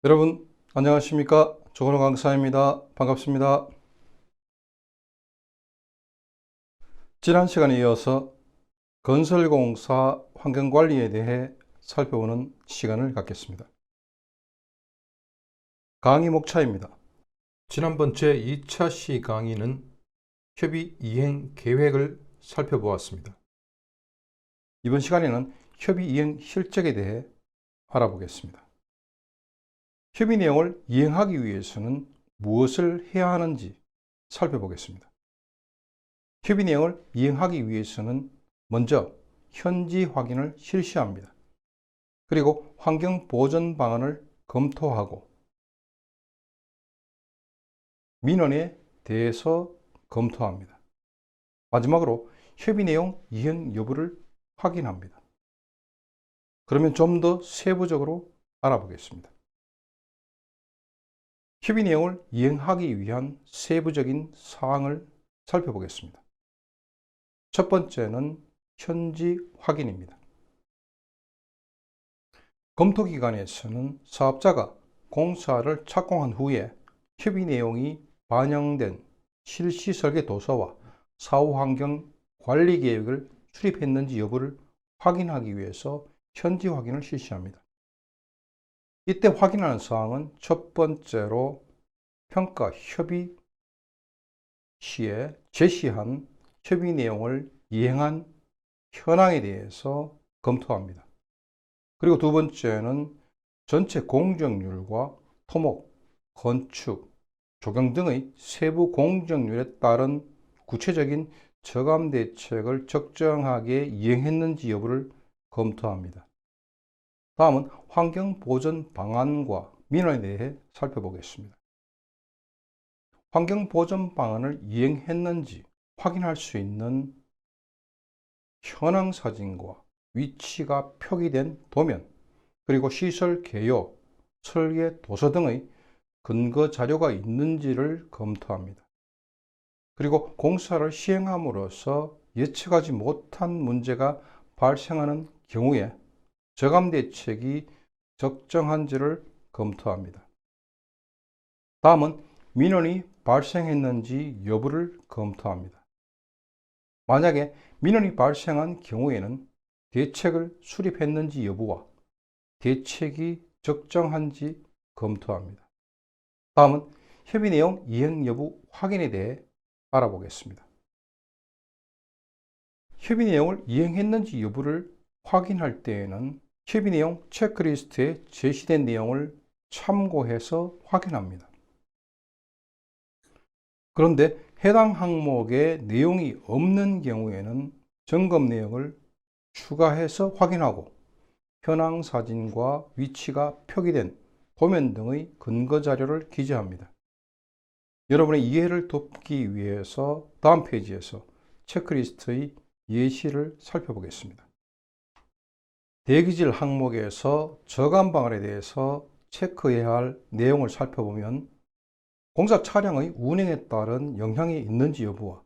여러분 안녕하십니까? 조건호 강사입니다. 반갑습니다. 지난 시간에 이어서 건설공사 환경관리에 대해 살펴보는 시간을 갖겠습니다. 강의 목차입니다. 지난번째 2차 시 강의는 협의 이행 계획을 살펴보았습니다. 이번 시간에는 협의 이행 실적에 대해 알아보겠습니다. 협의 내용을 이행하기 위해서는 무엇을 해야 하는지 살펴보겠습니다. 협의 내용을 이행하기 위해서는 먼저 현지 확인을 실시합니다. 그리고 환경 보전 방안을 검토하고 민원에 대해서 검토합니다. 마지막으로 협의 내용 이행 여부를 확인합니다. 그러면 좀 더 세부적으로 알아보겠습니다. 협의 내용을 이행하기 위한 세부적인 사항을 살펴보겠습니다. 첫 번째는 현지 확인입니다. 검토기관에서는 사업자가 공사를 착공한 후에 협의 내용이 반영된 실시 설계 도서와 사후 환경 관리 계획을 수립했는지 여부를 확인하기 위해서 현지 확인을 실시합니다. 이때 확인하는 사항은 첫 번째로 평가 협의 시에 제시한 협의 내용을 이행한 현황에 대해서 검토합니다. 그리고 두 번째는 전체 공정률과 토목, 건축, 조경 등의 세부 공정률에 따른 구체적인 저감 대책을 적정하게 이행했는지 여부를 검토합니다. 다음은 환경 보전 방안과 민원에 대해 살펴보겠습니다. 환경 보전 방안을 이행했는지 확인할 수 있는 현황 사진과 위치가 표기된 도면, 그리고 시설 개요, 설계 도서 등의 근거 자료가 있는지를 검토합니다. 그리고 공사를 시행함으로써 예측하지 못한 문제가 발생하는 경우에 저감 대책이 적정한지를 검토합니다. 다음은 민원이 발생했는지 여부를 검토합니다. 만약에 민원이 발생한 경우에는 대책을 수립했는지 여부와 대책이 적정한지 검토합니다. 다음은 협의 내용 이행 여부 확인에 대해 알아보겠습니다. 협의 내용을 이행했는지 여부를 확인할 때에는 협의 내용 체크리스트에 제시된 내용을 참고해서 확인합니다. 그런데 해당 항목에 내용이 없는 경우에는 점검 내역을 추가해서 확인하고 현황 사진과 위치가 표기된 도면 등의 근거 자료를 기재합니다. 여러분의 이해를 돕기 위해서 다음 페이지에서 체크리스트의 예시를 살펴보겠습니다. 대기질 항목에서 저감 방안에 대해서 체크해야 할 내용을 살펴보면 공사 차량의 운행에 따른 영향이 있는지 여부와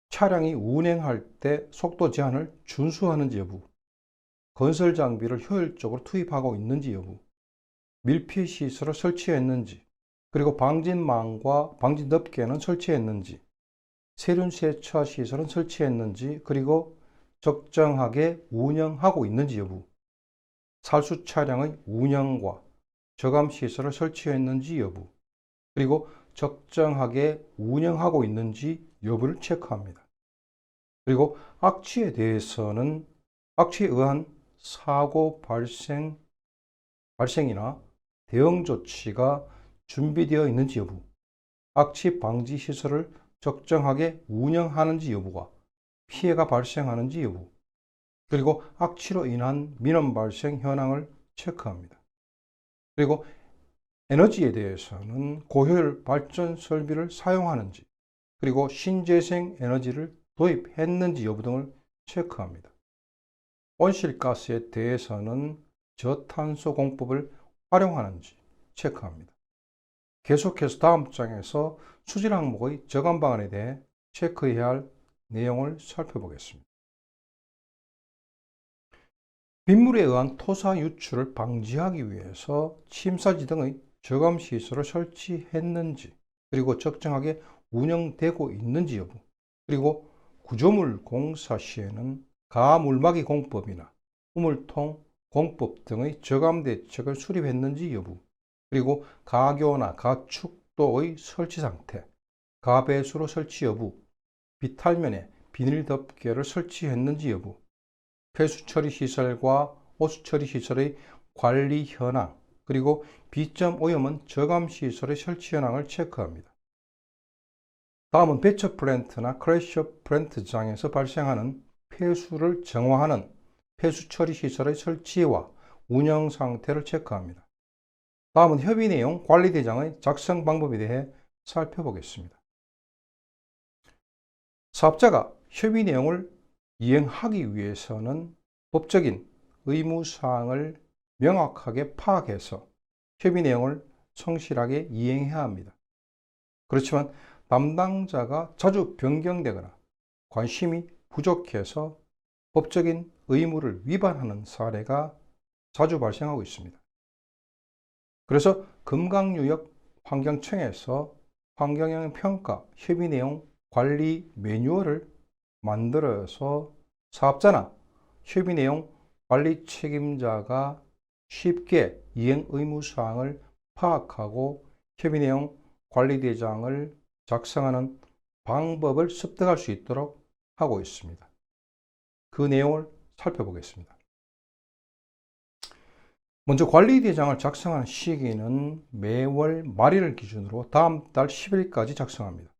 차량이 운행할 때 속도 제한을 준수하는지 여부, 건설 장비를 효율적으로 투입하고 있는지 여부, 밀폐 시설을 설치했는지, 그리고 방진망과 방진덮개는 설치했는지, 세륜 세차 시설은 설치했는지, 그리고 적정하게 운영하고 있는지 여부, 살수 차량의 운영과 저감 시설을 설치했는지 여부, 그리고 적정하게 운영하고 있는지 여부를 체크합니다. 그리고 악취에 대해서는 악취에 의한 사고 발생이나 대응 조치가 준비되어 있는지 여부, 악취 방지 시설을 적정하게 운영하는지 여부와 피해가 발생하는지 여부, 그리고 악취로 인한 민원 발생 현황을 체크합니다. 그리고 에너지에 대해서는 고효율 발전 설비를 사용하는지, 그리고 신재생 에너지를 도입했는지 여부 등을 체크합니다. 온실가스에 대해서는 저탄소 공법을 활용하는지 체크합니다. 계속해서 다음 장에서 수질 항목의 저감 방안에 대해 체크해야 할 내용을 살펴보겠습니다. 빗물에 의한 토사 유출을 방지하기 위해서 침사지 등의 저감시설을 설치했는지, 그리고 적정하게 운영되고 있는지 여부, 그리고 구조물 공사 시에는 가물막이 공법이나 우물통 공법 등의 저감 대책을 수립했는지 여부, 그리고 가교나 가축도의 설치 상태, 가배수로 설치 여부, 비탈면에 비닐 덮개를 설치했는지 여부, 폐수 처리 시설과 오수 처리 시설의 관리 현황, 그리고 비점 오염은 저감 시설의 설치 현황을 체크합니다. 다음은 배처 플랜트나 크래셔 플랜트장에서 발생하는 폐수를 정화하는 폐수 처리 시설의 설치와 운영 상태를 체크합니다. 다음은 협의 내용 관리 대장의 작성 방법에 대해 살펴보겠습니다. 사업자가 협의 내용을 이행하기 위해서는 법적인 의무사항을 명확하게 파악해서 협의 내용을 성실하게 이행해야 합니다. 그렇지만 담당자가 자주 변경되거나 관심이 부족해서 법적인 의무를 위반하는 사례가 자주 발생하고 있습니다. 그래서 금강유역 환경청에서 환경영향 평가 협의 내용 관리 매뉴얼을 만들어서 사업자나 협의 내용 관리 책임자가 쉽게 이행 의무 사항을 파악하고 협의 내용 관리대장을 작성하는 방법을 습득할 수 있도록 하고 있습니다. 그 내용을 살펴보겠습니다. 먼저 관리대장을 작성하는 시기는 매월 말일을 기준으로 다음 달 10일까지 작성합니다.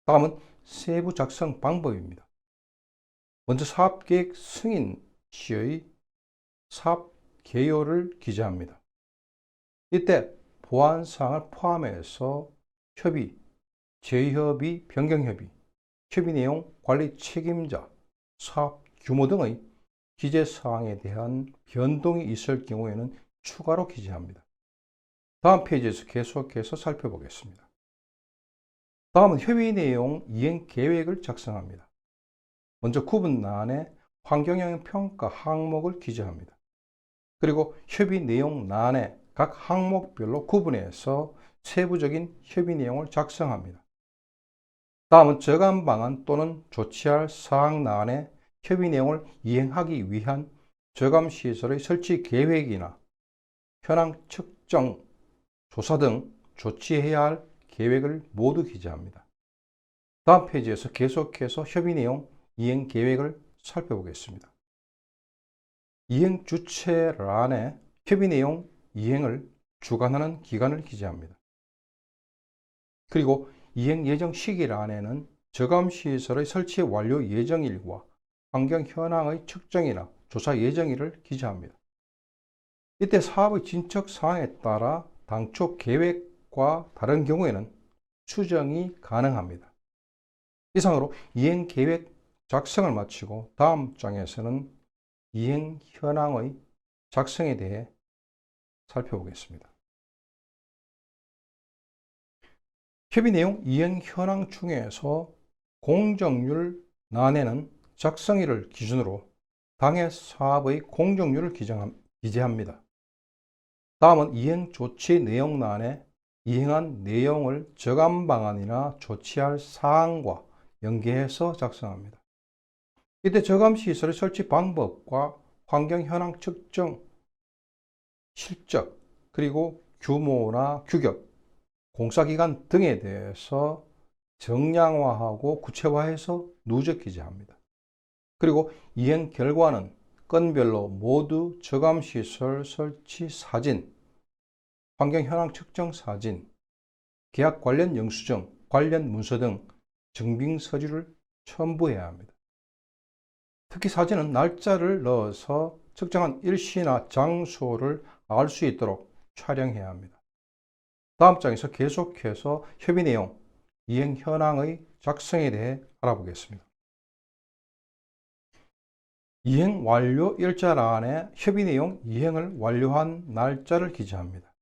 다음은 세부 작성 방법입니다. 먼저 사업계획 승인 시의 사업 개요를 기재합니다. 이때 보완사항을 포함해서 협의, 재협의, 변경협의, 협의 내용 관리 책임자, 사업 규모 등의 기재사항에 대한 변동이 있을 경우에는 추가로 기재합니다. 다음 페이지에서 계속해서 살펴보겠습니다. 다음은 협의 내용 이행 계획을 작성합니다. 먼저 구분란에 환경영향 평가 항목을 기재합니다. 그리고 협의 내용 란에 각 항목별로 구분해서 세부적인 협의 내용을 작성합니다. 다음은 저감 방안 또는 조치할 사항 란에 협의 내용을 이행하기 위한 저감 시설의 설치 계획이나 현황 측정, 조사 등 조치해야 할 계획을 모두 기재합니다. 다음 페이지에서 계속해서 협의 내용 이행 계획을 살펴보겠습니다. 이행 주체란에 협의 내용 이행을 주관하는 기관을 기재합니다. 그리고 이행 예정 시기란에는 저감 시설의 설치 완료 예정일과 환경 현황의 측정이나 조사 예정일을 기재합니다. 이때 사업의 진척 사항에 따라 당초 계획과 다른 경우에는 수정이 가능합니다. 이상으로 이행 계획 작성을 마치고 다음 장에서는 이행 현황의 작성에 대해 살펴보겠습니다. 협의 내용 이행 현황 중에서 공정률 란에는 작성일을 기준으로 당해 사업의 공정률을 기재합니다. 다음은 이행 조치 내용 란에 이행한 내용을 저감 방안이나 조치할 사항과 연계해서 작성합니다. 이때 저감 시설의 설치 방법과 환경 현황 측정, 실적, 그리고 규모나 규격, 공사기간 등에 대해서 정량화하고 구체화해서 누적 기재합니다. 그리고 이행 결과는 건별로 모두 저감 시설 설치 사진, 환경 현황 측정 사진, 계약 관련 영수증, 관련 문서 등 증빙 서류를 첨부해야 합니다. 특히 사진은 날짜를 넣어서 측정한 일시나 장소를 알 수 있도록 촬영해야 합니다. 다음 장에서 계속해서 협의 내용, 이행 현황의 작성에 대해 알아보겠습니다. 이행 완료 일자란에 협의 내용 이행을 완료한 날짜를 기재합니다.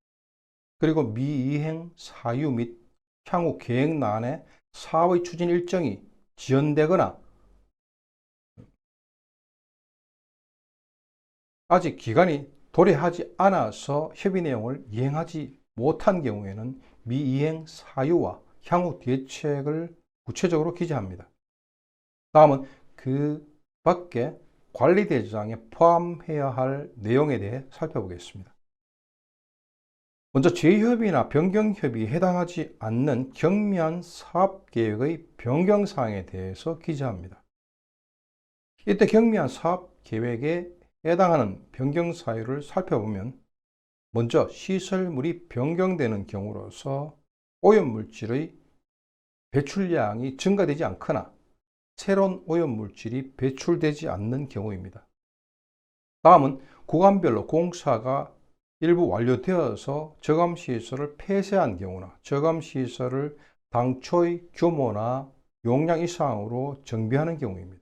그리고 미이행 사유 및 향후 계획란에 사업의 추진 일정이 지연되거나 아직 기간이 도래하지 않아서 협의 내용을 이행하지 못한 경우에는 미이행 사유와 향후 대책을 구체적으로 기재합니다. 다음은 그 밖에 관리대장에 포함해야 할 내용에 대해 살펴보겠습니다. 먼저 재협의나 변경협의에 해당하지 않는 경미한 사업계획의 변경사항에 대해서 기재합니다. 이때 경미한 사업계획에 해당하는 변경사유를 살펴보면 먼저 시설물이 변경되는 경우로서 오염물질의 배출량이 증가되지 않거나 새로운 오염물질이 배출되지 않는 경우입니다. 다음은 구간별로 공사가 일부 완료되어서 저감시설을 폐쇄한 경우나 저감시설을 당초의 규모나 용량 이상으로 정비하는 경우입니다.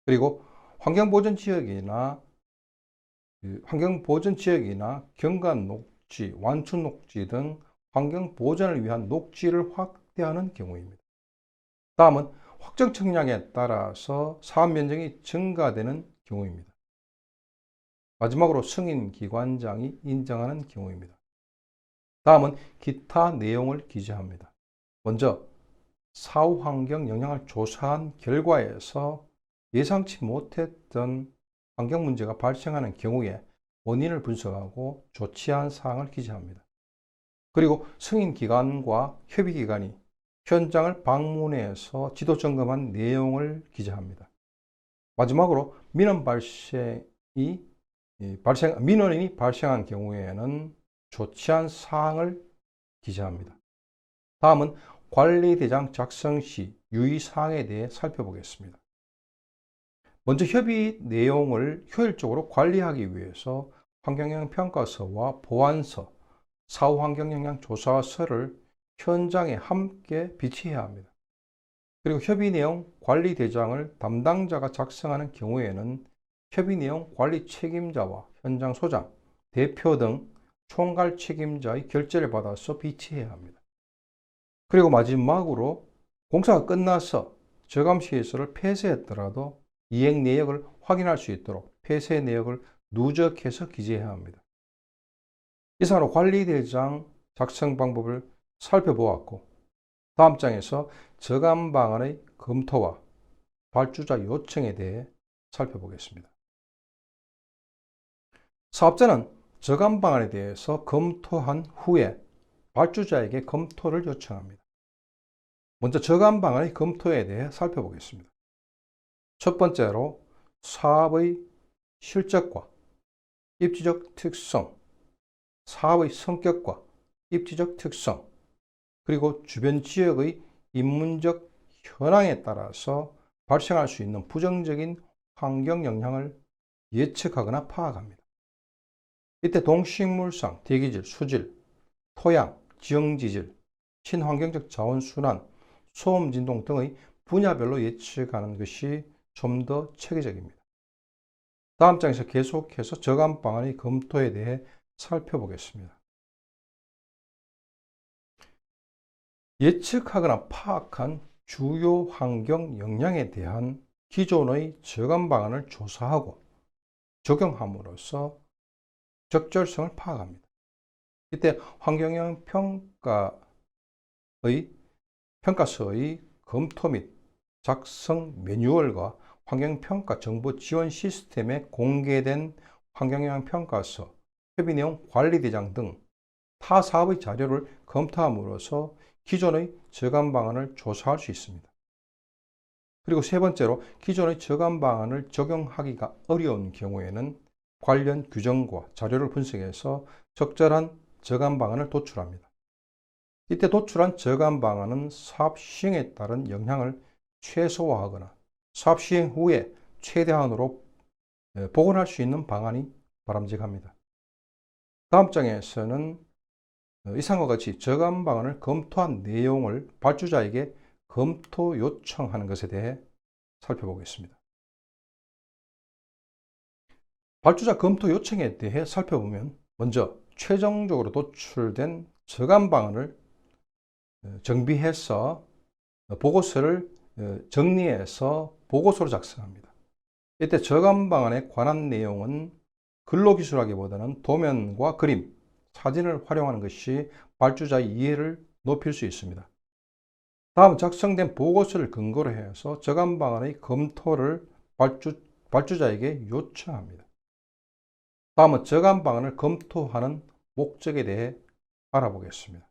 그리고 환경보전지역이나 경관 녹지, 완충 녹지 등 환경보전을 위한 녹지를 확대하는 경우입니다. 다음은 확정 청량에 따라서 사업 면적이 증가되는 경우입니다. 마지막으로 승인기관장이 인정하는 경우입니다. 다음은 기타 내용을 기재합니다. 먼저 사후환경 영향을 조사한 결과에서 예상치 못했던 환경 문제가 발생하는 경우에 원인을 분석하고 조치한 사항을 기재합니다. 그리고 승인기관과 협의기관이 현장을 방문해서 지도 점검한 내용을 기재합니다. 마지막으로 민원이 발생한 경우에는 조치한 사항을 기재합니다. 다음은 관리대장 작성 시 유의사항에 대해 살펴보겠습니다. 먼저 협의 내용을 효율적으로 관리하기 위해서 환경영향 평가서와 보완서, 사후환경영향 조사서를 현장에 함께 비치해야 합니다. 그리고 협의 내용 관리대장을 담당자가 작성하는 경우에는 협의 내용 관리 책임자와 현장 소장, 대표 등 총괄 책임자의 결재를 받아서 비치해야 합니다. 그리고 마지막으로 공사가 끝나서 저감시설을 폐쇄했더라도 이행 내역을 확인할 수 있도록 폐쇄 내역을 누적해서 기재해야 합니다. 이상으로 관리대장 작성 방법을 살펴보았고, 다음 장에서 저감 방안의 검토와 발주자 요청에 대해 살펴보겠습니다. 사업자는 저감 방안에 대해서 검토한 후에 발주자에게 검토를 요청합니다. 먼저 저감 방안의 검토에 대해 살펴보겠습니다. 첫 번째로 사업의 실적과 입지적 특성, 사업의 성격과 입지적 특성, 그리고 주변 지역의 인문적 현황에 따라서 발생할 수 있는 부정적인 환경 영향을 예측하거나 파악합니다. 이때 동식물상, 대기질, 수질, 토양, 지형지질, 친환경적 자원순환, 소음 진동 등의 분야별로 예측하는 것이 좀 더 체계적입니다. 다음 장에서 계속해서 저감 방안의 검토에 대해 살펴보겠습니다. 예측하거나 파악한 주요 환경 영향에 대한 기존의 저감 방안을 조사하고 적용함으로써 적절성을 파악합니다. 이때 환경영향 평가서의 검토 및 작성 매뉴얼과 환경평가 정보 지원 시스템에 공개된 환경영향 평가서, 협의 내용 관리대장 등 타 사업의 자료를 검토함으로써 기존의 저감 방안을 조사할 수 있습니다. 그리고 세 번째로 기존의 저감 방안을 적용하기가 어려운 경우에는 관련 규정과 자료를 분석해서 적절한 저감 방안을 도출합니다. 이때 도출한 저감 방안은 사업 시행에 따른 영향을 최소화하거나 사업 시행 후에 최대한으로 복원할 수 있는 방안이 바람직합니다. 다음 장에서는 이상과 같이 저감 방안을 검토한 내용을 발주자에게 검토 요청하는 것에 대해 살펴보겠습니다. 발주자 검토 요청에 대해 살펴보면 먼저 최종적으로 도출된 저감 방안을 정비해서 보고서를 정리해서 보고서로 작성합니다. 이때 저감 방안에 관한 내용은 근로기술하기보다는 도면과 그림, 사진을 활용하는 것이 발주자의 이해를 높일 수 있습니다. 다음 작성된 보고서를 근거로 해서 저감 방안의 검토를 발주자에게 요청합니다. 다음은 저감 방안을 검토하는 목적에 대해 알아보겠습니다.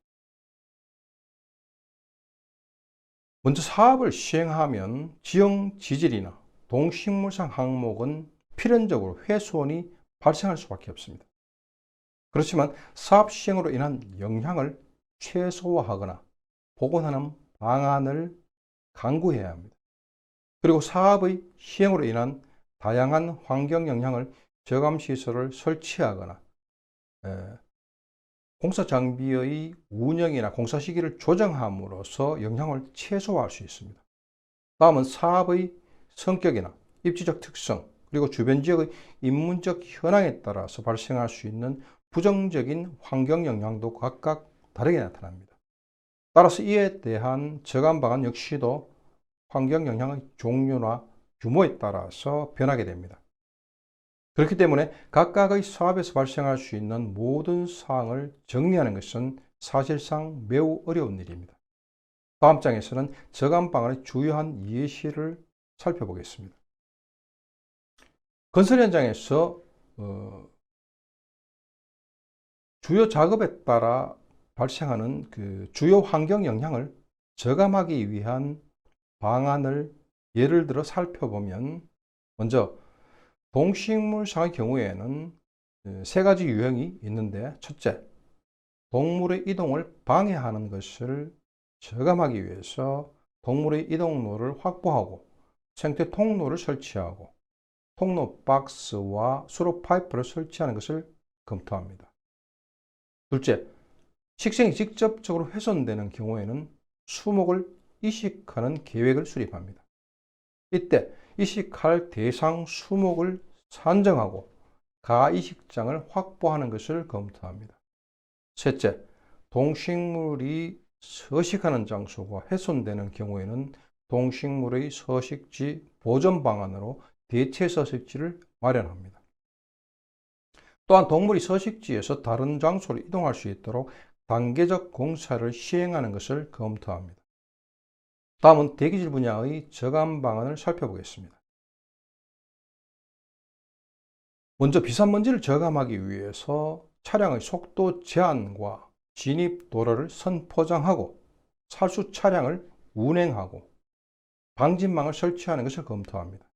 먼저 사업을 시행하면 지형 지질이나 동식물상 항목은 필연적으로 훼손이 발생할 수밖에 없습니다. 그렇지만 사업 시행으로 인한 영향을 최소화하거나 복원하는 방안을 강구해야 합니다. 그리고 사업의 시행으로 인한 다양한 환경 영향을 저감시설을 설치하거나 공사 장비의 운영이나 공사 시기를 조정함으로써 영향을 최소화할 수 있습니다. 다음은 사업의 성격이나 입지적 특성, 그리고 주변 지역의 인문적 현황에 따라서 발생할 수 있는 부정적인 환경 영향도 각각 다르게 나타납니다. 따라서 이에 대한 저감 방안 역시도 환경 영향의 종류나 규모에 따라서 변하게 됩니다. 그렇기 때문에 각각의 사업에서 발생할 수 있는 모든 사항을 정리하는 것은 사실상 매우 어려운 일입니다. 다음 장에서는 저감 방안의 주요한 예시를 살펴보겠습니다. 건설 현장에서 주요 작업에 따라 발생하는 주요 환경 영향을 저감하기 위한 방안을 예를 들어 살펴보면, 먼저 동식물상의 경우에는 세 가지 유형이 있는데, 첫째, 동물의 이동을 방해하는 것을 저감하기 위해서 동물의 이동로를 확보하고 생태 통로를 설치하고 통로 박스와 수로 파이프를 설치하는 것을 검토합니다. 둘째, 식생이 직접적으로 훼손되는 경우에는 수목을 이식하는 계획을 수립합니다. 이때 이식할 대상 수목을 산정하고 가이식장을 확보하는 것을 검토합니다. 셋째, 동식물이 서식하는 장소가 훼손되는 경우에는 동식물의 서식지 보전 방안으로 대체 서식지를 마련합니다. 또한 동물이 서식지에서 다른 장소로 이동할 수 있도록 단계적 공사를 시행하는 것을 검토합니다. 다음은 대기질 분야의 저감 방안을 살펴보겠습니다. 먼저 비산먼지를 저감하기 위해서 차량의 속도 제한과 진입 도로를 선포장하고 살수 차량을 운행하고 방진망을 설치하는 것을 검토합니다.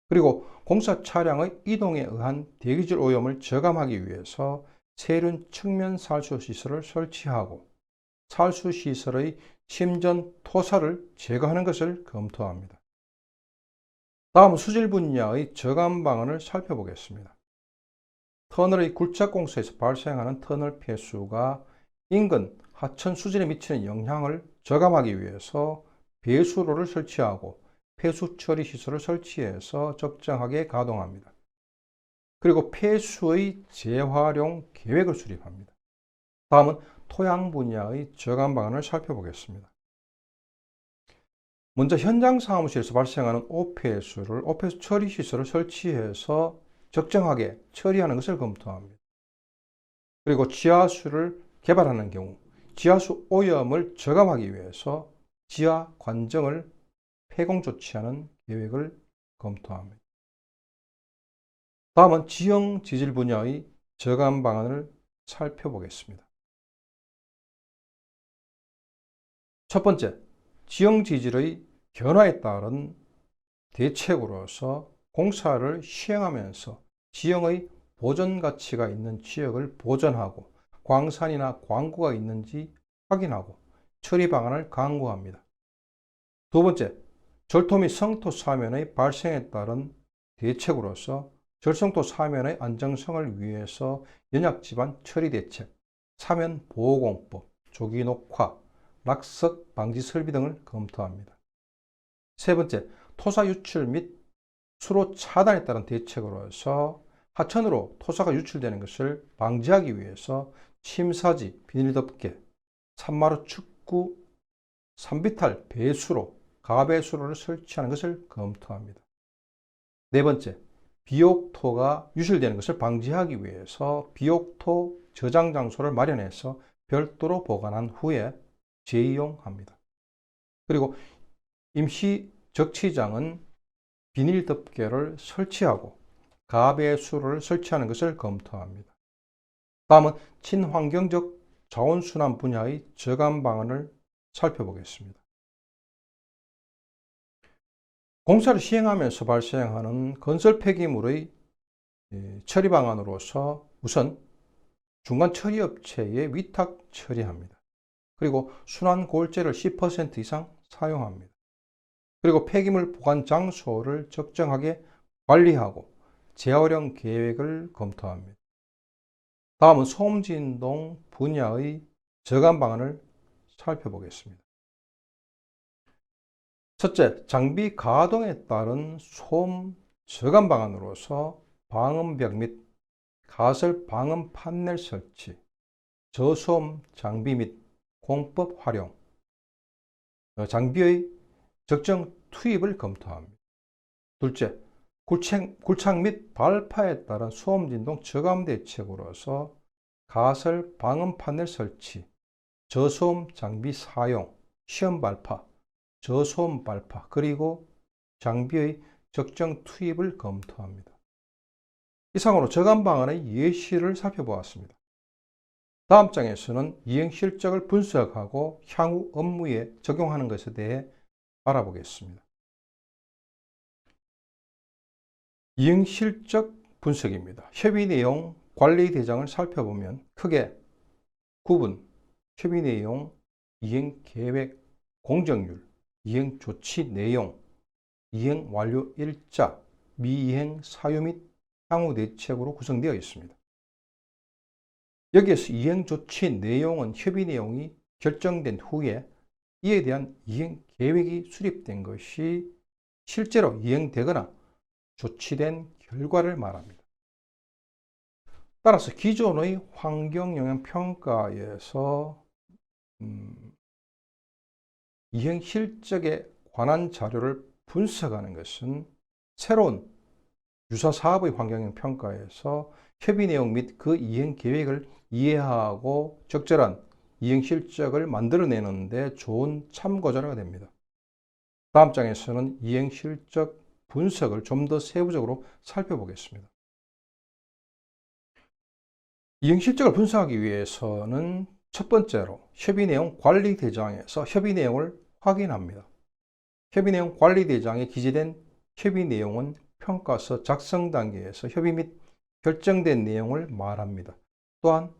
그리고 공사 차량의 이동에 의한 대기질 오염을 저감하기 위해서 세륜 측면 살수 시설을 설치하고 살수 시설의 심전 토사를 제거하는 것을 검토합니다. 다음 수질 분야의 저감 방안을 살펴보겠습니다. 터널의 굴착 공사에서 발생하는 터널 폐수가 인근 하천 수질에 미치는 영향을 저감하기 위해서 배수로를 설치하고 폐수 처리 시설을 설치해서 적정하게 가동합니다. 그리고 폐수의 재활용 계획을 수립합니다. 다음은 토양 분야의 저감 방안을 살펴보겠습니다. 먼저 현장 사무실에서 발생하는 오폐수 처리 시설을 설치해서 적정하게 처리하는 것을 검토합니다. 그리고 지하수를 개발하는 경우 지하수 오염을 저감하기 위해서 지하 관정을 폐공 조치하는 계획을 검토합니다. 다음은 지형 지질 분야의 저감 방안을 살펴보겠습니다. 첫 번째, 지형 지질의 변화에 따른 대책으로서 공사를 시행하면서 지형의 보존 가치가 있는 지역을 보존하고 광산이나 광구가 있는지 확인하고 처리 방안을 강구합니다. 두 번째, 절토 및 성토 사면의 발생에 따른 대책으로서 절성토 사면의 안정성을 위해서 연약지반 처리 대책, 사면 보호공법, 조기 녹화, 낙석 방지 설비 등을 검토합니다. 세 번째, 토사 유출 및 수로 차단에 따른 대책으로서 하천으로 토사가 유출되는 것을 방지하기 위해서 침사지, 비닐덮개, 산마루 축구, 산비탈 배수로, 가배수로를 설치하는 것을 검토합니다. 네 번째, 비옥토가 유출되는 것을 방지하기 위해서 비옥토 저장 장소를 마련해서 별도로 보관한 후에 재이용합니다. 그리고 임시 적치장은 비닐 덮개를 설치하고 가배수를 설치하는 것을 검토합니다. 다음은 친환경적 자원순환 분야의 저감 방안을 살펴보겠습니다. 공사를 시행하면서 발생하는 건설 폐기물의 처리 방안으로서 우선 중간 처리업체에 위탁 처리합니다. 그리고 순환고울제를 10% 이상 사용합니다. 그리고 폐기물 보관 장소를 적정하게 관리하고 재활용 계획을 검토합니다. 다음은 소음진동 분야의 저감 방안을 살펴보겠습니다. 첫째, 장비 가동에 따른 소음 저감 방안으로서 방음벽 및 가설 방음 판넬 설치, 저소음 장비 및 공법 활용, 장비의 적정 투입을 검토합니다. 둘째, 굴착 및 발파에 따른 소음 진동 저감 대책으로서 가설 방음 판넬 설치, 저소음 장비 사용, 시험 발파, 저소음 발파, 그리고 장비의 적정 투입을 검토합니다. 이상으로 저감 방안의 예시를 살펴보았습니다. 다음 장에서는 이행 실적을 분석하고 향후 업무에 적용하는 것에 대해 알아보겠습니다. 이행 실적 분석입니다. 협의 내용 관리 대장을 살펴보면 크게 구분, 협의 내용, 이행 계획, 공정률, 이행 조치 내용, 이행 완료 일자, 미이행 사유 및 향후 대책으로 구성되어 있습니다. 여기에서 이행 조치 내용은 협의 내용이 결정된 후에 이에 대한 이행 계획이 수립된 것이 실제로 이행되거나 조치된 결과를 말합니다. 따라서 기존의 환경영향평가에서 이행 실적에 관한 자료를 분석하는 것은 새로운 유사 사업의 환경영향평가에서 협의 내용 및 그 이행 계획을 이해하고 적절한 이행 실적을 만들어내는 데 좋은 참고 자료가 됩니다. 다음 장에서는 이행 실적 분석을 좀 더 세부적으로 살펴보겠습니다. 이행 실적을 분석하기 위해서는 첫 번째로 협의 내용 관리 대장에서 협의 내용을 확인합니다. 협의 내용 관리 대장에 기재된 협의 내용은 평가서 작성 단계에서 협의 및 결정된 내용을 말합니다. 또한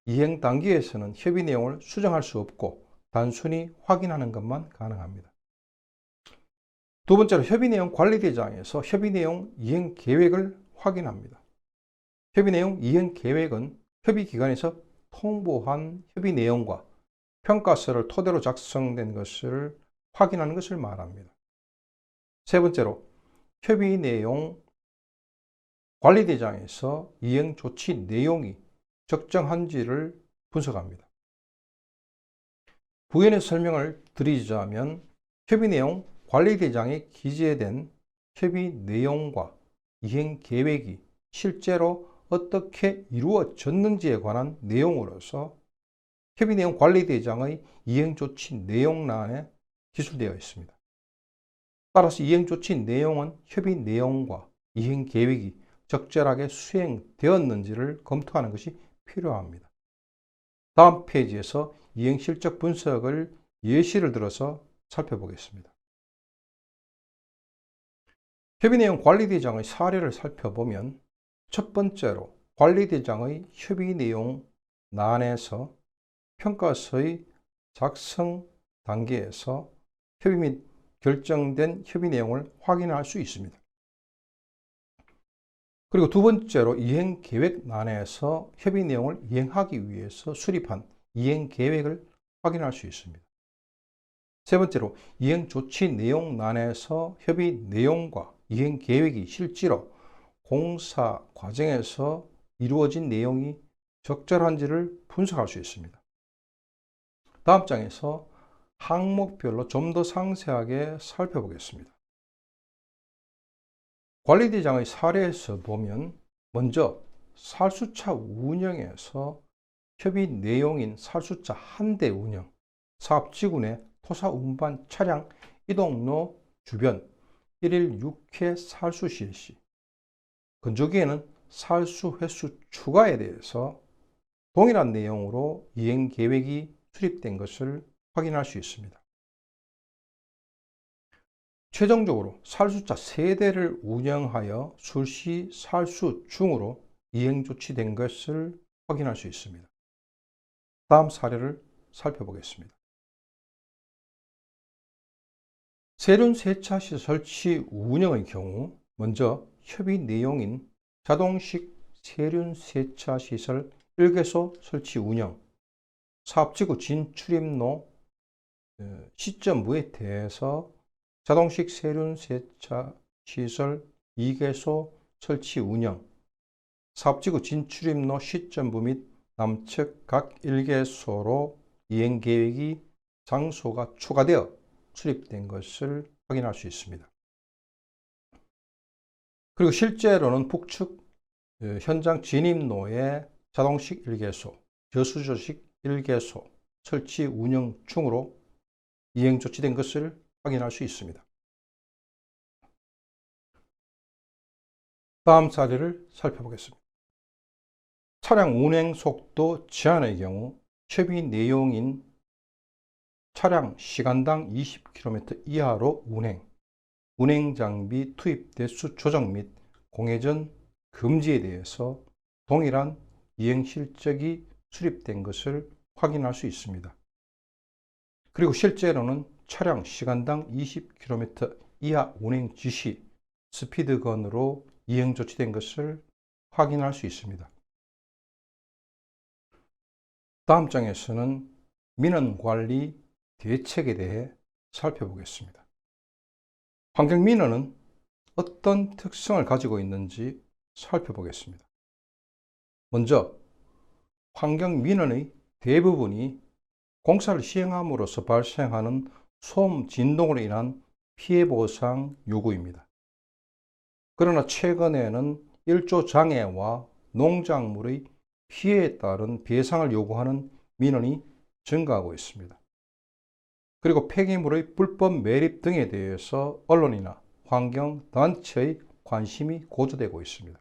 이행 단계에서는 협의 내용을 수정할 수 없고 단순히 확인하는 것만 가능합니다. 두 번째로 협의 내용 관리 대장에서 협의 내용 이행 계획을 확인합니다. 협의 내용 이행 계획은 협의 기관에서 통보한 협의 내용과 평가서를 토대로 작성된 것을 확인하는 것을 말합니다. 세 번째로 협의 내용 관리 대장에서 이행 조치 내용이 적정한지를 분석합니다. 부연의 설명을 드리자면 협의 내용 관리 대장에 기재된 협의 내용과 이행 계획이 실제로 어떻게 이루어졌는지에 관한 내용으로서 협의 내용 관리 대장의 이행 조치 내용란에 기술되어 있습니다. 따라서 이행 조치 내용은 협의 내용과 이행 계획이 적절하게 수행되었는지를 검토하는 것이 필요합니다. 다음 페이지에서 이행 실적 분석을 예시를 들어서 살펴보겠습니다. 협의 내용 관리대장의 사례를 살펴보면 첫 번째로 관리대장의 협의 내용 란에서 평가서의 작성 단계에서 협의 및 결정된 협의 내용을 확인할 수 있습니다. 그리고 두 번째로 이행 계획 란에서 협의 내용을 이행하기 위해서 수립한 이행 계획을 확인할 수 있습니다. 세 번째로 이행 조치 내용 란에서 협의 내용과 이행 계획이 실제로 공사 과정에서 이루어진 내용이 적절한지를 분석할 수 있습니다. 다음 장에서 항목별로 좀 더 상세하게 살펴보겠습니다. 관리대장의 사례에서 보면 먼저 살수차 운영에서 협의 내용인 살수차 한 대 운영, 사업지구 내 토사 운반 차량 이동로 주변 1일 6회 살수 실시, 건조기에는 살수 횟수 추가에 대해서 동일한 내용으로 이행 계획이 수립된 것을 확인할 수 있습니다. 최종적으로 살수차 3대를 운영하여 술시 살수 중으로 이행 조치된 것을 확인할 수 있습니다. 다음 사례를 살펴보겠습니다. 세륜 세차시 설치 운영의 경우 먼저 협의 내용인 자동식 세륜 세차 시설 1개소 설치 운영, 사업지구 진출입로 시점부에 대해서 자동식 세륜 세차 시설 2개소 설치 운영, 사업지구 진출입로 시점부 및 남측 각 1개소로 이행 계획이 장소가 추가되어 수립된 것을 확인할 수 있습니다. 그리고 실제로는 북측 현장 진입로에 자동식 1개소, 저수조식 1개소 설치 운영 중으로 이행 조치된 것을 확인할 수 있습니다. 다음 사례를 살펴보겠습니다. 차량 운행 속도 제한의 경우 협의 내용인 차량 시간당 20km 이하로 운행 장비 투입 대수 조정 및 공회전 금지에 대해서 동일한 이행 실적이 수립된 것을 확인할 수 있습니다. 그리고 실제로는 차량 시간당 20km 이하 운행 지시 스피드건으로 이행 조치된 것을 확인할 수 있습니다. 다음 장에서는 민원관리 대책에 대해 살펴보겠습니다. 환경민원은 어떤 특성을 가지고 있는지 살펴보겠습니다. 먼저 환경민원의 대부분이 공사를 시행함으로써 발생하는 소음 진동으로 인한 피해보상 요구입니다. 그러나 최근에는 일조 장애와 농작물의 피해에 따른 배상을 요구하는 민원이 증가하고 있습니다. 그리고 폐기물의 불법 매립 등에 대해서 언론이나 환경단체의 관심이 고조되고 있습니다.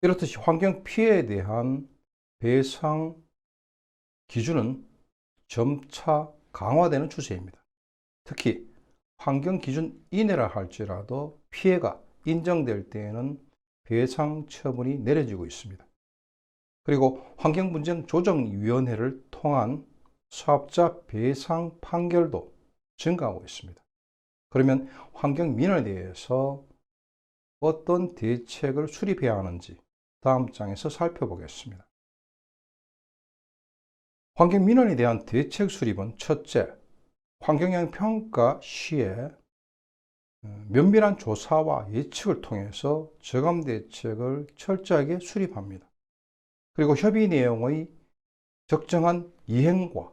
이렇듯이 환경 피해에 대한 배상 기준은 점차 강화되는 추세입니다. 특히 환경 기준 이내라 할지라도 피해가 인정될 때에는 배상 처분이 내려지고 있습니다. 그리고 환경분쟁조정위원회를 통한 사업자 배상 판결도 증가하고 있습니다. 그러면 환경민원에 대해서 어떤 대책을 수립해야 하는지 다음 장에서 살펴보겠습니다. 환경민원에 대한 대책 수립은 첫째, 환경영향 평가 시에 면밀한 조사와 예측을 통해서 저감 대책을 철저하게 수립합니다. 그리고 협의 내용의 적정한 이행과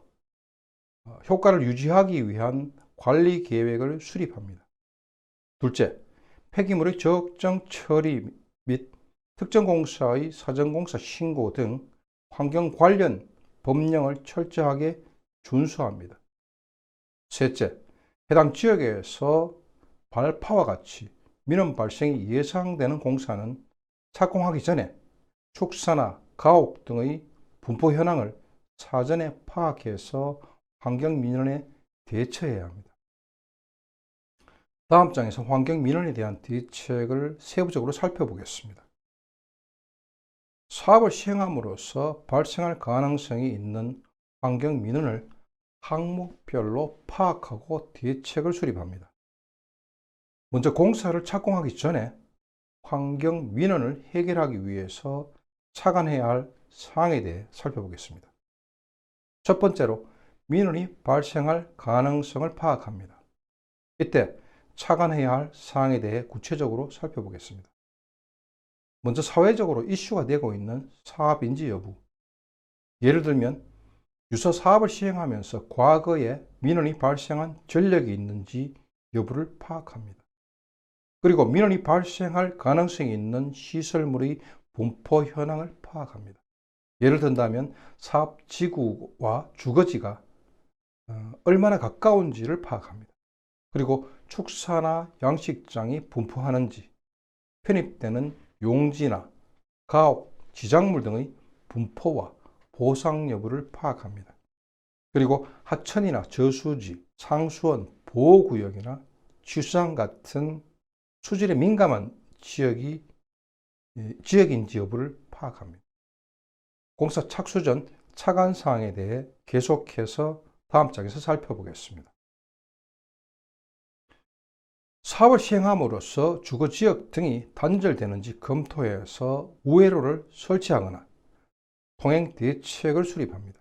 효과를 유지하기 위한 관리 계획을 수립합니다. 둘째, 폐기물의 적정 처리 및 특정 공사의 사전공사 신고 등 환경 관련 법령을 철저하게 준수합니다. 셋째, 해당 지역에서 발파와 같이 민원 발생이 예상되는 공사는 착공하기 전에 축사나 가옥 등의 분포 현황을 사전에 파악해서 환경민원에 대처해야 합니다. 다음 장에서 환경민원에 대한 대책을 세부적으로 살펴보겠습니다. 사업을 시행함으로써 발생할 가능성이 있는 환경민원을 항목별로 파악하고 대책을 수립합니다. 먼저 공사를 착공하기 전에 환경민원을 해결하기 위해서 착안해야 할 사항에 대해 살펴보겠습니다. 첫 번째로 민원이 발생할 가능성을 파악합니다. 이때 착안해야 할 사항에 대해 구체적으로 살펴보겠습니다. 먼저 사회적으로 이슈가 되고 있는 사업인지 여부. 예를 들면 유서 사업을 시행하면서 과거에 민원이 발생한 전력이 있는지 여부를 파악합니다. 그리고 민원이 발생할 가능성이 있는 시설물의 분포 현황을 파악합니다. 예를 든다면 사업 지구와 주거지가 얼마나 가까운지를 파악합니다. 그리고 축사나 양식장이 분포하는지, 편입되는 용지나 가옥, 지작물 등의 분포와 보상 여부를 파악합니다. 그리고 하천이나 저수지, 상수원, 보호구역이나 취수장 같은 수질에 민감한 지역인지 여부를 파악합니다. 공사 착수 전 차관 사항에 대해 계속해서 다음 장에서 살펴보겠습니다. 사업을 시행함으로써 주거지역 등이 단절되는지 검토해서 우회로를 설치하거나 통행 대책을 수립합니다.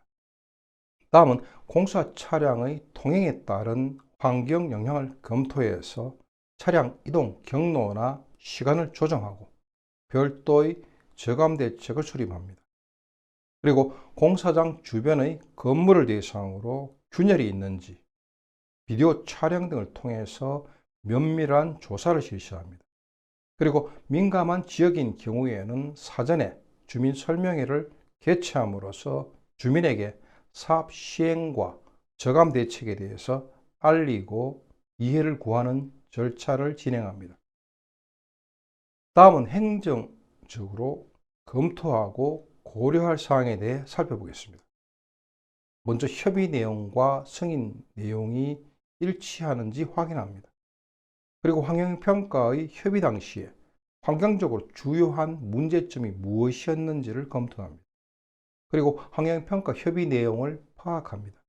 다음은 공사 차량의 통행에 따른 환경 영향을 검토해서 차량 이동 경로나 시간을 조정하고 별도의 저감 대책을 수립합니다. 그리고 공사장 주변의 건물을 대상으로 균열이 있는지 비디오 촬영 등을 통해서 면밀한 조사를 실시합니다. 그리고 민감한 지역인 경우에는 사전에 주민 설명회를 개최함으로써 주민에게 사업 시행과 저감 대책에 대해서 알리고 이해를 구하는 절차를 진행합니다. 다음은 행정적으로 검토하고 고려할 사항에 대해 살펴보겠습니다. 먼저 협의 내용과 승인 내용이 일치하는지 확인합니다. 그리고 환경평가의 협의 당시에 환경적으로 주요한 문제점이 무엇이었는지를 검토합니다. 그리고 환경평가 협의 내용을 파악합니다.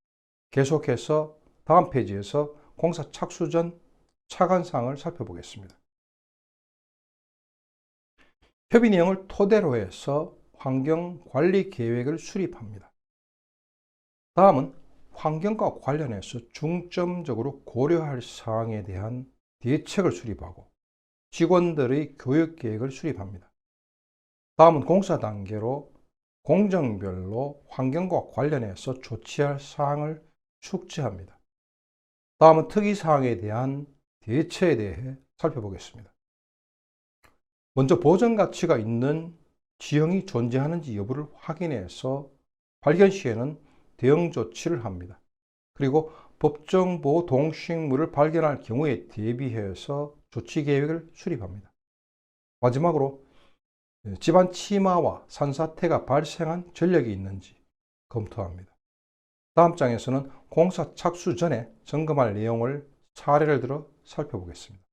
계속해서 다음 페이지에서 공사 착수 전 차관사항을 살펴보겠습니다. 협의 내용을 토대로 해서 환경관리 계획을 수립합니다. 다음은 환경과 관련해서 중점적으로 고려할 사항에 대한 대책을 수립하고 직원들의 교육 계획을 수립합니다. 다음은 공사 단계로 공정별로 환경과 관련해서 조치할 사항을 숙지합니다. 다음은 특이사항에 대한 대처에 대해 살펴보겠습니다. 먼저 보전 가치가 있는 지형이 존재하는지 여부를 확인해서 발견 시에는 대응 조치를 합니다. 그리고 법정 보호 동식물을 발견할 경우에 대비해서 조치 계획을 수립합니다. 마지막으로 집안 침하와 산사태가 발생한 전력이 있는지 검토합니다. 다음 장에서는 공사 착수 전에 점검할 내용을 사례를 들어 살펴보겠습니다.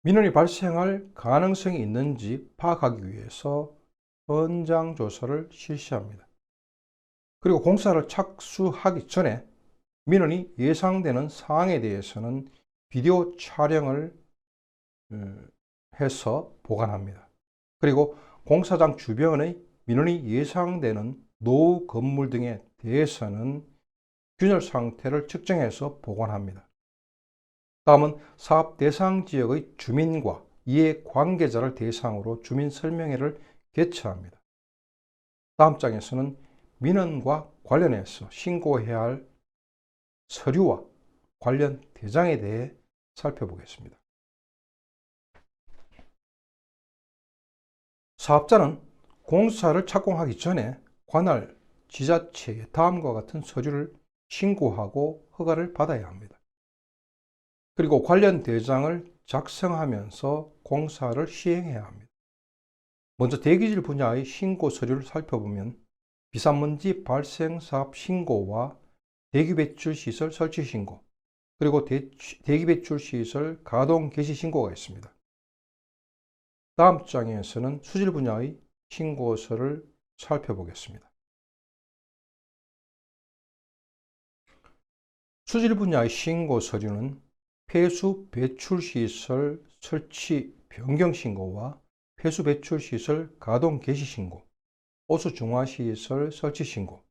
민원이 발생할 가능성이 있는지 파악하기 위해서 현장 조사를 실시합니다. 그리고 공사를 착수하기 전에 민원이 예상되는 사항에 대해서는 비디오 촬영을 해서 보관합니다. 그리고 공사장 주변의 민원이 예상되는 노후 건물 등에 대해서는 균열 상태를 측정해서 보관합니다. 다음은 사업 대상 지역의 주민과 이해 관계자를 대상으로 주민 설명회를 개최합니다. 다음 장에서는 민원과 관련해서 신고해야 할 서류와 관련 대장에 대해 살펴보겠습니다. 사업자는 공사를 착공하기 전에 관할 지자체에 다음과 같은 서류를 신고하고 허가를 받아야 합니다. 그리고 관련 대장을 작성하면서 공사를 시행해야 합니다. 먼저 대기질 분야의 신고 서류를 살펴보면 비산먼지 발생 사업 신고와 대기배출시설 설치 신고, 그리고 대기배출시설 가동 개시 신고가 있습니다. 다음 장에서는 수질 분야의 신고서를 살펴보겠습니다. 수질 분야의 신고 서류는 폐수 배출시설 설치 변경 신고와 폐수 배출시설 가동 개시 신고, 호수 중화시설 설치 신고,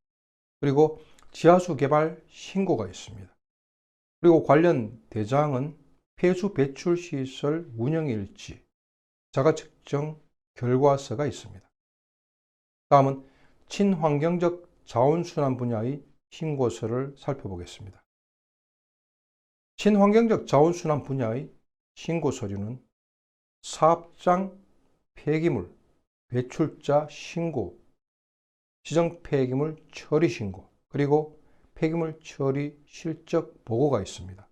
그리고 지하수 개발 신고가 있습니다. 그리고 관련 대장은 폐수 배출시설 운영일지, 자가측정 결과서가 있습니다. 다음은 친환경적 자원순환 분야의 신고서를 살펴보겠습니다. 친환경적 자원순환 분야의 신고 서류는 사업장 폐기물 배출자 신고, 지정 폐기물 처리 신고, 그리고 폐기물 처리 실적 보고가 있습니다.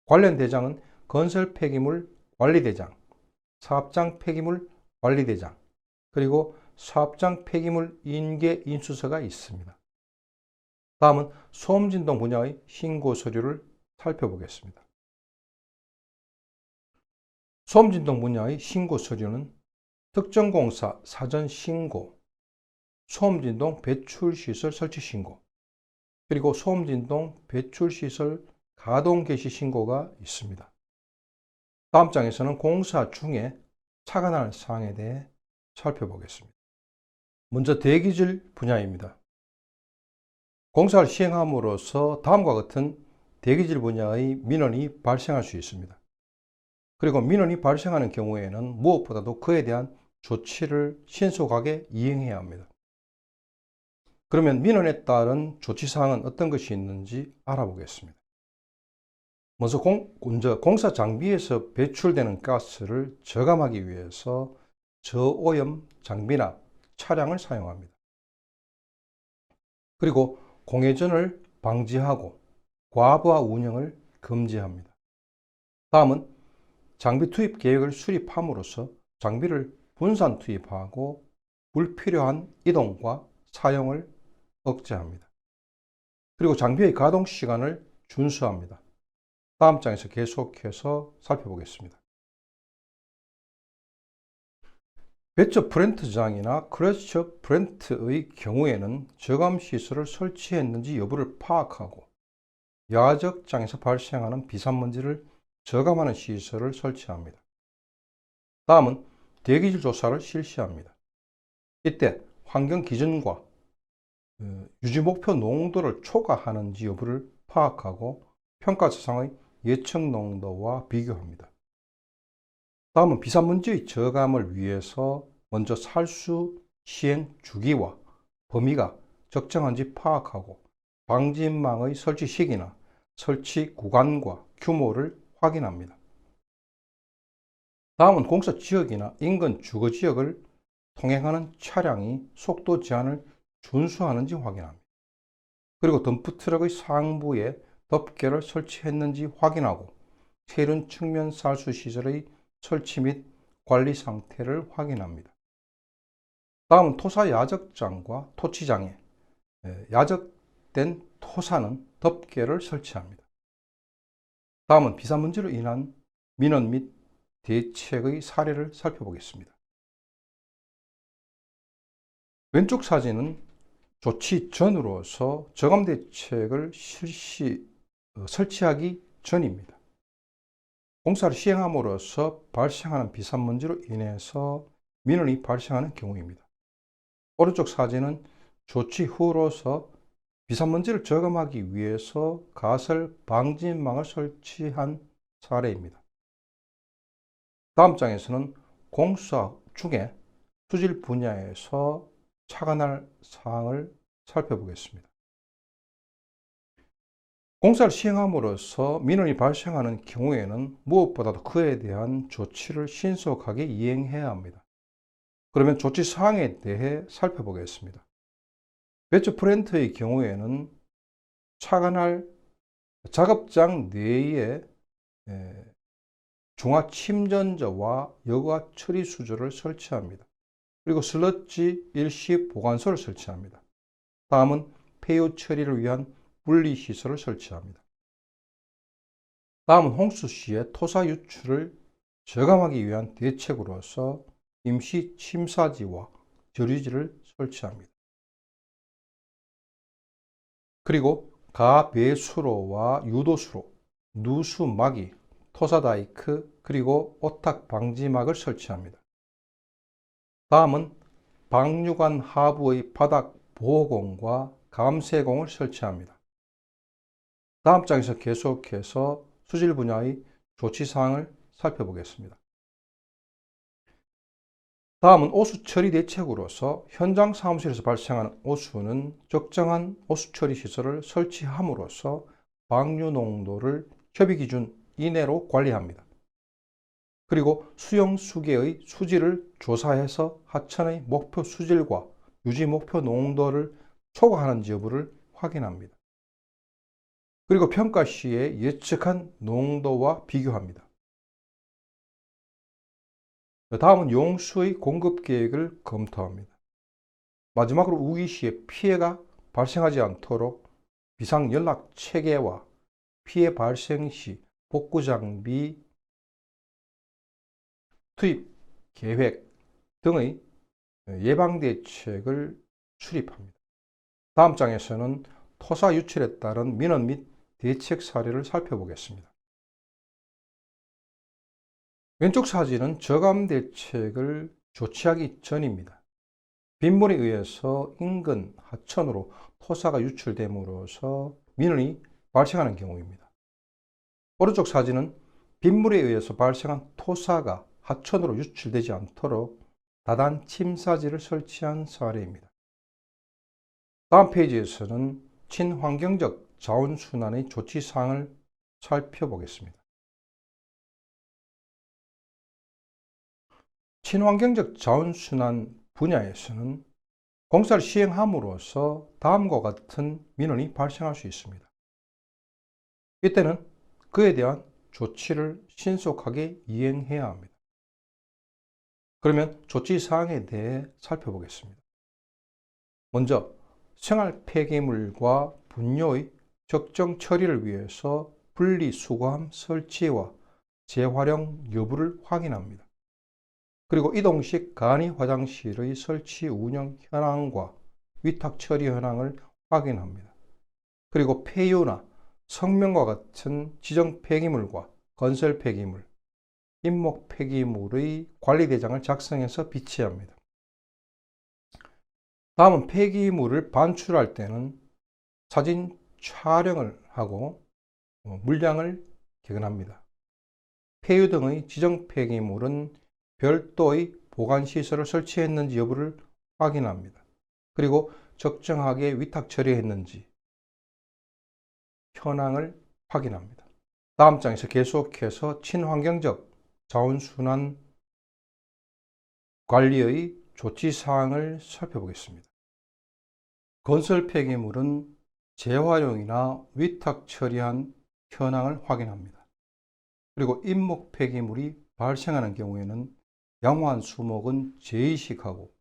관련 대장은 건설 폐기물 관리대장, 사업장 폐기물 관리대장, 그리고 사업장 폐기물 인계 인수서가 있습니다. 다음은 소음진동 분야의 신고 서류를 살펴보겠습니다. 소음진동 분야의 신고 서류는 특정 공사 사전 신고, 소음진동 배출시설 설치 신고, 그리고 소음진동 배출시설 가동 개시 신고가 있습니다. 다음 장에서는 공사 중에 착안할 사항에 대해 살펴보겠습니다. 먼저 대기질 분야입니다. 공사를 시행함으로써 다음과 같은 대기질 분야의 민원이 발생할 수 있습니다. 그리고 민원이 발생하는 경우에는 무엇보다도 그에 대한 조치를 신속하게 이행해야 합니다. 그러면 민원에 따른 조치사항은 어떤 것이 있는지 알아보겠습니다. 먼저 공사 장비에서 배출되는 가스를 저감하기 위해서 저오염 장비나 차량을 사용합니다. 그리고 공회전을 방지하고 과부하 운영을 금지합니다. 다음은 장비 투입 계획을 수립함으로써 장비를 분산 투입하고 불필요한 이동과 사용을 억제합니다. 그리고 장비의 가동 시간을 준수합니다. 다음 장에서 계속해서 살펴보겠습니다. 배처 프렌트장이나 크러처 프렌트의 경우에는 저감 시설을 설치했는지 여부를 파악하고 야적장에서 발생하는 비산먼지를 저감하는 시설을 설치합니다. 다음은 대기질 조사를 실시합니다. 이때 환경 기준과 유지 목표 농도를 초과하는지 여부를 파악하고 평가 사상의 예측 농도와 비교합니다. 다음은 비산먼지의 저감을 위해서 먼저 살수 시행 주기와 범위가 적정한지 파악하고 방진망의 설치 시기나 설치 구간과 규모를 확인합니다. 다음은 공사 지역이나 인근 주거 지역을 통행하는 차량이 속도 제한을 준수하는지 확인합니다. 그리고 덤프트럭의 상부에 덮개를 설치했는지 확인하고 세륜 측면 살수 시설의 설치 및 관리 상태를 확인합니다. 다음은 토사 야적장과 토치장에 야적된 토사는 덮개를 설치합니다. 다음은 비산먼지로 인한 민원 및 대책의 사례를 살펴보겠습니다. 왼쪽 사진은 조치 전으로서 저감 대책을 설치하기 전입니다. 공사를 시행함으로써 발생하는 비산먼지로 인해서 민원이 발생하는 경우입니다. 오른쪽 사진은 조치 후로서 비산먼지를 저감하기 위해서 가설 방진망을 설치한 사례입니다. 다음 장에서는 공사 중에 수질 분야에서 착안할 사항을 살펴보겠습니다. 공사를 시행함으로써 민원이 발생하는 경우에는 무엇보다도 그에 대한 조치를 신속하게 이행해야 합니다. 그러면 조치 사항에 대해 살펴보겠습니다. 배처 프렌트의 경우에는 착안할 작업장 내에 중화 침전저와 여과 처리 수조를 설치합니다. 그리고 슬러지 일시 보관소를 설치합니다. 다음은 폐유 처리를 위한 분리시설을 설치합니다. 다음은 홍수 시에 토사 유출을 저감하기 위한 대책으로서 임시 침사지와 저류지를 설치합니다. 그리고 가배수로와 유도수로, 누수막이, 토사다이크, 그리고 오탁 방지막을 설치합니다. 다음은 방류관 하부의 바닥 보호공과 감쇄공을 설치합니다. 다음 장에서 계속해서 수질 분야의 조치사항을 살펴보겠습니다. 다음은 오수 처리 대책으로서 현장 사무실에서 발생하는 오수는 적정한 오수 처리 시설을 설치함으로써 방류 농도를 협의 기준 이내로 관리합니다. 그리고 수용 수계의 수질을 조사해서 하천의 목표 수질과 유지 목표 농도를 초과하는지 여부를 확인합니다. 그리고 평가 시에 예측한 농도와 비교합니다. 다음은 용수의 공급 계획을 검토합니다. 마지막으로 우기 시에 피해가 발생하지 않도록 비상 연락 체계와 피해 발생 시 복구 장비 투입 계획 등의 예방 대책을 수립합니다. 다음 장에서는 토사 유출에 따른 민원 및 대책 사례를 살펴보겠습니다. 왼쪽 사진은 저감 대책을 조치하기 전입니다. 빗물에 의해서 인근 하천으로 토사가 유출됨으로써 민원이 발생하는 경우입니다. 오른쪽 사진은 빗물에 의해서 발생한 토사가 하천으로 유출되지 않도록 다단 침사지를 설치한 사례입니다. 다음 페이지에서는 친환경적 자원순환의 조치사항을 살펴보겠습니다. 친환경적 자원순환 분야에서는 공사를 시행함으로써 다음과 같은 민원이 발생할 수 있습니다. 이때는 그에 대한 조치를 신속하게 이행해야 합니다. 그러면 조치 사항에 대해 살펴보겠습니다. 먼저 생활 폐기물과 분뇨의 적정 처리를 위해서 분리수거함 설치와 재활용 여부를 확인합니다. 그리고 이동식 간이 화장실의 설치 운영 현황과 위탁 처리 현황을 확인합니다. 그리고 폐유나 성명과 같은 지정 폐기물과 건설 폐기물, 임목 폐기물의 관리 대장을 작성해서 비치합니다. 다음은 폐기물을 반출할 때는 사진 촬영을 하고 물량을 객언합니다. 폐유 등의 지정 폐기물은 별도의 보관시설을 설치했는지 여부를 확인합니다. 그리고 적정하게 위탁 처리했는지 현황을 확인합니다. 다음 장에서 계속해서 친환경적 자원순환 관리의 조치사항을 살펴보겠습니다. 건설 폐기물은 재활용이나 위탁 처리한 현황을 확인합니다. 그리고 임목 폐기물이 발생하는 경우에는 양호한 수목은 재이식하고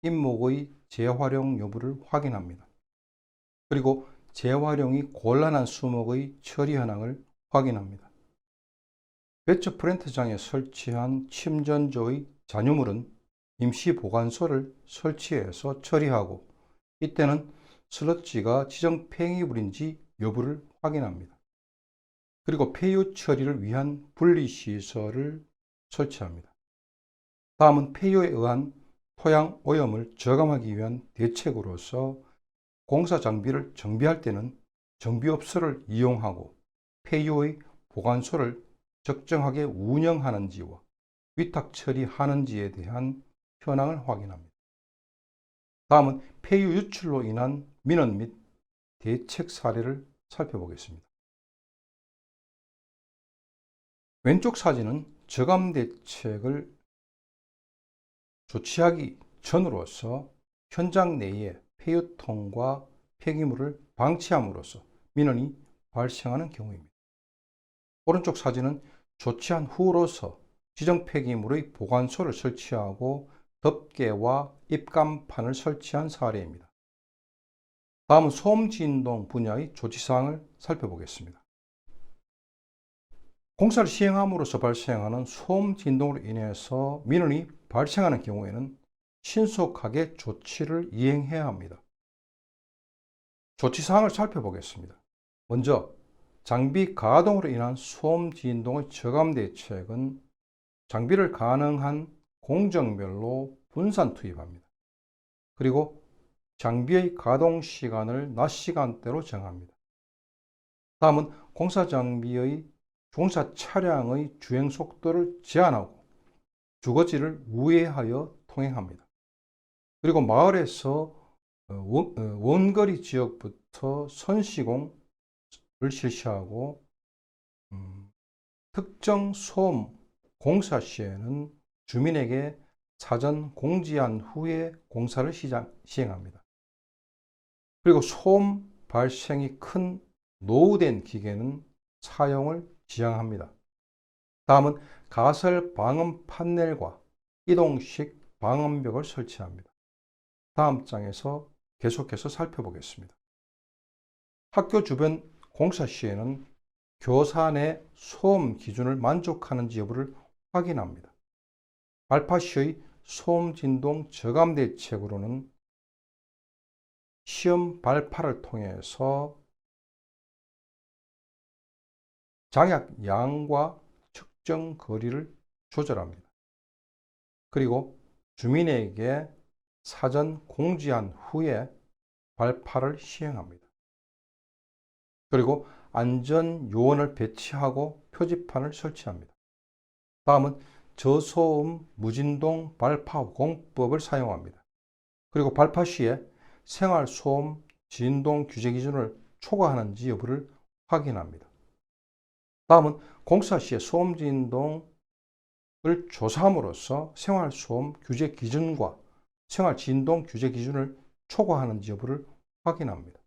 임목의 재활용 여부를 확인합니다. 그리고 재활용이 곤란한 수목의 처리 현황을 확인합니다. 배처 프랜트장에 설치한 침전조의 잔유물은 임시 보관소를 설치해서 처리하고 이때는 슬러지가 지정 폐기물인지 여부를 확인합니다. 그리고 폐유 처리를 위한 분리시설을 설치합니다. 다음은 폐유에 의한 토양 오염을 저감하기 위한 대책으로서 공사 장비를 정비할 때는 정비업소를 이용하고 폐유의 보관소를 적정하게 운영하는지와 위탁 처리하는지에 대한 현황을 확인합니다. 다음은 폐유 유출로 인한 민원 및 대책 사례를 살펴보겠습니다. 왼쪽 사진은 저감 대책을 조치하기 전으로서 현장 내에 폐유통과 폐기물을 방치함으로써 민원이 발생하는 경우입니다. 오른쪽 사진은 조치한 후로서 지정 폐기물의 보관소를 설치하고 덮개와 입간판을 설치한 사례입니다. 다음은 소음진동 분야의 조치사항을 살펴보겠습니다. 공사를 시행함으로써 발생하는 소음 진동으로 인해서 민원이 발생하는 경우에는 신속하게 조치를 이행해야 합니다. 조치사항을 살펴보겠습니다. 먼저 장비 가동으로 인한 소음 진동의 저감 대책은 장비를 가능한 공정별로 분산 투입합니다. 그리고 장비의 가동 시간을 낮 시간대로 정합니다. 다음은 공사 장비의 공사 차량의 주행 속도를 제한하고 주거지를 우회하여 통행합니다. 그리고 마을에서 원거리 지역부터 선시공을 실시하고 특정 소음 공사 시에는 주민에게 사전 공지한 후에 공사를 시행합니다. 그리고 소음 발생이 큰 노후된 기계는 사용을 지양합니다. 다음은 가설 방음 판넬과 이동식 방음벽을 설치합니다. 다음 장에서 계속해서 살펴보겠습니다. 학교 주변 공사 시에는 교사 내 소음 기준을 만족하는지 여부를 확인합니다. 발파 시의 소음 진동 저감 대책으로는 시험 발파를 통해서 장약 양과 측정 거리를 조절합니다. 그리고 주민에게 사전 공지한 후에 발파를 시행합니다. 그리고 안전 요원을 배치하고 표지판을 설치합니다. 다음은 저소음 무진동 발파 공법을 사용합니다. 그리고 발파 시에 생활소음 진동 규제 기준을 초과하는지 여부를 확인합니다. 다음은 공사 시에 소음 진동을 조사함으로써 생활소음 규제 기준과 생활진동 규제 기준을 초과하는지 여부를 확인합니다.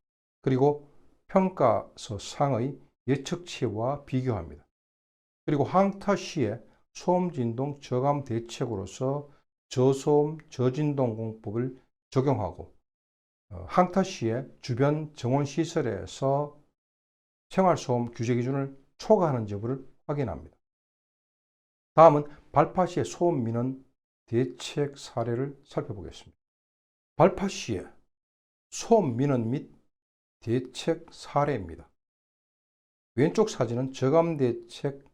그리고 평가서 상의 예측치와 비교합니다. 그리고 항타 시에 소음 진동 저감 대책으로서 저소음 저진동 공법을 적용하고 항타 시에 주변 정원시설에서 생활소음 규제 기준을 초과하는 여부를 확인합니다. 다음은 발파 시의 소음 민원 대책 사례를 살펴보겠습니다. 발파 시의 소음 민원 및 대책 사례입니다. 왼쪽 사진은 저감 대책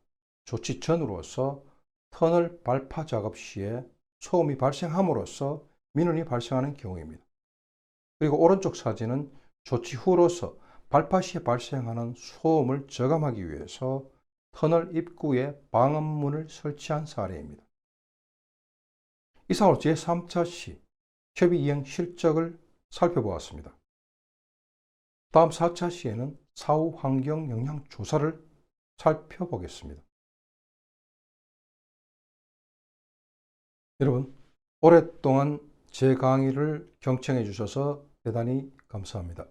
조치 전으로서 터널 발파 작업 시에 소음이 발생함으로써 민원이 발생하는 경우입니다. 그리고 오른쪽 사진은 조치 후로서 발파 시에 발생하는 소음을 저감하기 위해서 터널 입구에 방음문을 설치한 사례입니다. 이상으로 제3차 시 협의 이행 실적을 살펴보았습니다. 다음 4차 시에는 사후 환경 영향 조사를 살펴보겠습니다. 여러분, 오랫동안 제 강의를 경청해 주셔서 대단히 감사합니다.